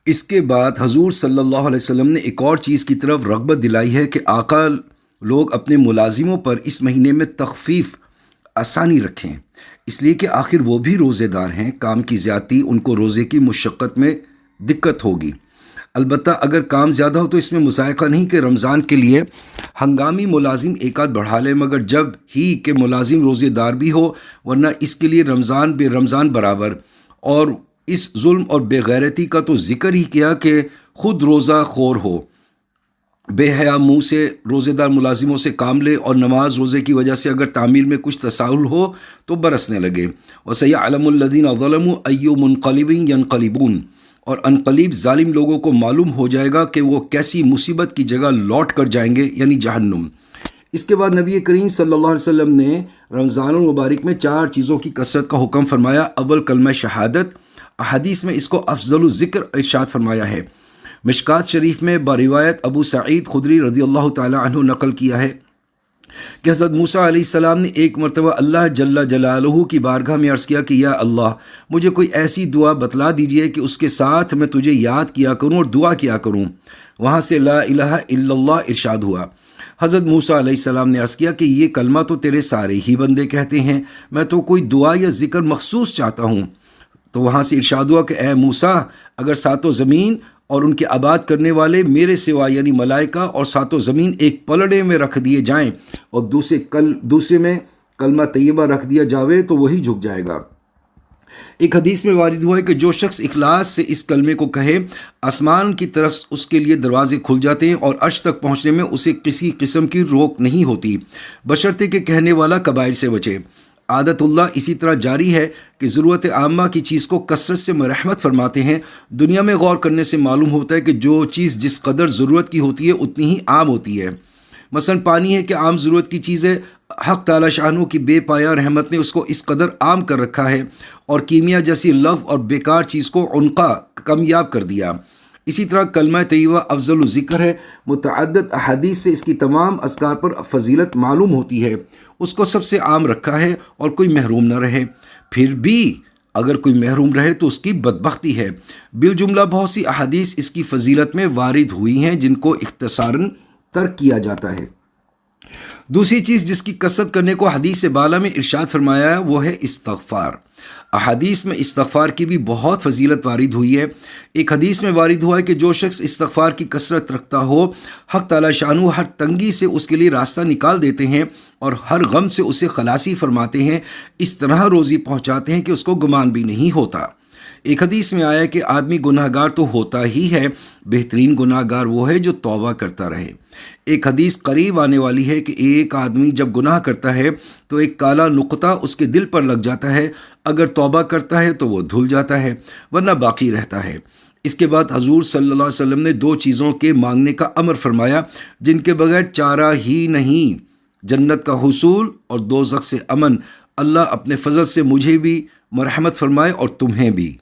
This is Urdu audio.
اس کے بعد حضور صلی اللہ علیہ وسلم نے ایک اور چیز کی طرف رغبت دلائی ہے کہ آقا لوگ اپنے ملازموں پر اس مہینے میں تخفیف آسانی رکھیں، اس لیے کہ آخر وہ بھی روزے دار ہیں، کام کی زیادتی ان کو روزے کی مشقت میں دقت ہوگی۔ البتہ اگر کام زیادہ ہو تو اس میں مذائقہ نہیں کہ رمضان کے لیے ہنگامی ملازم ایک آدھ بڑھا لے، مگر جب ہی کہ ملازم روزے دار بھی ہو، ورنہ اس کے لیے رمضان بے رمضان برابر۔ اور اس ظلم اور بے غیرتی کا تو ذکر ہی کیا کہ خود روزہ خور ہو، بے حیا منہ سے روزے دار ملازموں سے کام لے، اور نماز روزے کی وجہ سے اگر تعمیل میں کچھ تساہل ہو تو برسنے لگے۔ وَسَيَعْلَمُ الَّذِينَ ظَلَمُوا أَيُّ مُنْقَلِبٍ يَنْقَلِبُونَ، اور عنقریب ظالم لوگوں کو معلوم ہو جائے گا کہ وہ کیسی مصیبت کی جگہ لوٹ کر جائیں گے، یعنی جہنم۔ اس کے بعد نبی کریم صلی اللہ علیہ وسلم نے رمضان المبارک میں 4 چیزوں کی کثرت کا حکم فرمایا۔ اول کلمہ شہادت، احادیث میں اس کو افضل الذکر ارشاد فرمایا ہے۔ مشکات شریف میں بروایت ابو سعید خدری رضی اللہ تعالی عنہ نقل کیا ہے کہ حضرت موسیٰ علیہ السلام نے ایک مرتبہ اللہ جل جلالہ کی بارگاہ میں عرض کیا کہ یا اللہ، مجھے کوئی ایسی دعا بتلا دیجئے کہ اس کے ساتھ میں تجھے یاد کیا کروں اور دعا کیا کروں۔ وہاں سے لا الہ الا اللہ ارشاد ہوا۔ حضرت موسیٰ علیہ السلام نے عرض کیا کہ یہ کلمہ تو تیرے سارے ہی بندے کہتے ہیں، میں تو کوئی دعا یا ذکر مخصوص چاہتا ہوں۔ تو وہاں سے ارشاد ہوا کہ اے موسیٰ، اگر ساتوں زمین اور ان کے آباد کرنے والے میرے سوا یعنی ملائکہ اور ساتوں زمین ایک پلڑے میں رکھ دیے جائیں اور دوسرے میں کلمہ طیبہ رکھ دیا جاوے تو وہی جھک جائے گا۔ ایک حدیث میں وارد ہوا ہے کہ جو شخص اخلاص سے اس کلمے کو کہے، آسمان کی طرف اس کے لیے دروازے کھل جاتے ہیں اور عرش تک پہنچنے میں اسے کسی قسم کی روک نہیں ہوتی، بشرطے کہ کہنے والا کبائر سے بچے۔ عادت اللہ اسی طرح جاری ہے کہ ضرورت عامہ کی چیز کو کثرت سے مرحمت فرماتے ہیں۔ دنیا میں غور کرنے سے معلوم ہوتا ہے کہ جو چیز جس قدر ضرورت کی ہوتی ہے اتنی ہی عام ہوتی ہے۔ مثلا پانی ہے کہ عام ضرورت کی چیز ہے، حق تعالی شانہ کی بے پایہ رحمت نے اس کو اس قدر عام کر رکھا ہے، اور کیمیا جیسی لغو اور بیکار چیز کو عنقا کمیاب کر دیا۔ اسی طرح کلمہ طیبہ افضل الذکر ہے۔ متعدد احادیث سے اس کی تمام اذکار پر فضیلت معلوم ہوتی ہے، اس کو سب سے عام رکھا ہے اور کوئی محروم نہ رہے۔ پھر بھی اگر کوئی محروم رہے تو اس کی بدبختی ہے۔ بالجملہ بہت سی احادیث اس کی فضیلت میں وارد ہوئی ہیں جن کو اختصاراً ترک کیا جاتا ہے۔ دوسری چیز جس کی کثرت کرنے کو حدیث بالا میں ارشاد فرمایا ہے وہ ہے استغفار۔ احادیث میں استغفار کی بھی بہت فضیلت وارد ہوئی ہے۔ ایک حدیث میں وارد ہوا ہے کہ جو شخص استغفار کی کثرت رکھتا ہو، حق تعالی شانہ ہر تنگی سے اس کے لیے راستہ نکال دیتے ہیں اور ہر غم سے اسے خلاصی فرماتے ہیں، اس طرح روزی پہنچاتے ہیں کہ اس کو گمان بھی نہیں ہوتا۔ ایک حدیث میں آیا کہ آدمی گناہ گار تو ہوتا ہی ہے، بہترین گناہ گار وہ ہے جو توبہ کرتا رہے۔ ایک حدیث قریب آنے والی ہے کہ ایک آدمی جب گناہ کرتا ہے تو ایک کالا نقطہ اس کے دل پر لگ جاتا ہے، اگر توبہ کرتا ہے تو وہ دھل جاتا ہے ورنہ باقی رہتا ہے۔ اس کے بعد حضور صلی اللہ علیہ وسلم نے 2 چیزوں کے مانگنے کا امر فرمایا جن کے بغیر چارہ ہی نہیں، جنت کا حصول اور دوزخ سے امن۔ اللہ اپنے فضل سے مجھے بھی مرحمت فرمائے اور تمہیں بھی۔